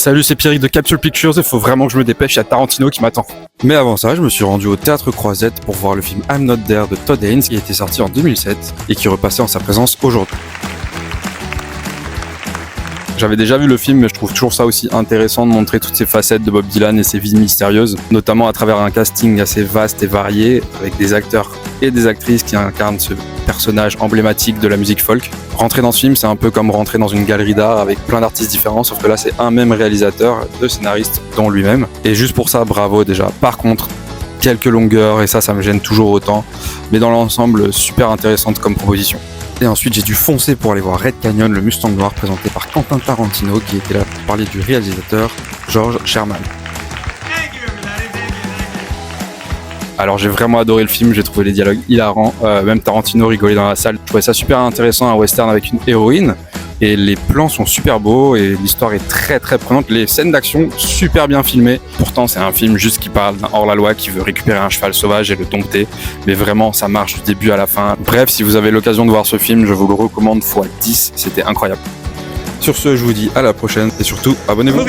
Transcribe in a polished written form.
Salut, c'est Pierrick de Capsule Pictures, il faut vraiment que je me dépêche, il y a Tarantino qui m'attend. Mais avant ça, je me suis rendu au Théâtre Croisette pour voir le film I'm Not There de Todd Haynes qui était sorti en 2007 et qui repassait en sa présence aujourd'hui. J'avais déjà vu le film, mais je trouve toujours ça aussi intéressant de montrer toutes ces facettes de Bob Dylan et ses vies mystérieuses, notamment à travers un casting assez vaste et varié, avec des acteurs et des actrices qui incarnent ce personnage emblématique de la musique folk. Rentrer dans ce film, c'est un peu comme rentrer dans une galerie d'art avec plein d'artistes différents, sauf que là, c'est un même réalisateur, deux scénaristes, dont lui-même. Et juste pour ça, bravo déjà. Par contre, quelques longueurs, et ça me gêne toujours autant, mais dans l'ensemble, super intéressante comme proposition. Et ensuite, j'ai dû foncer pour aller voir Red Canyon, le Mustang Noir, présenté par Quentin Tarantino, qui était là pour parler du réalisateur George Sherman. Alors j'ai vraiment adoré le film, j'ai trouvé les dialogues hilarants, même Tarantino rigolait dans la salle. Je trouvais ça super intéressant, un western avec une héroïne, et les plans sont super beaux, et l'histoire est très très prenante, les scènes d'action super bien filmées. Pourtant c'est un film juste qui parle d'un hors-la-loi qui veut récupérer un cheval sauvage et le dompter, mais vraiment ça marche du début à la fin. Bref, si vous avez l'occasion de voir ce film, je vous le recommande x10, c'était incroyable. Sur ce, je vous dis à la prochaine, et surtout, abonnez-vous.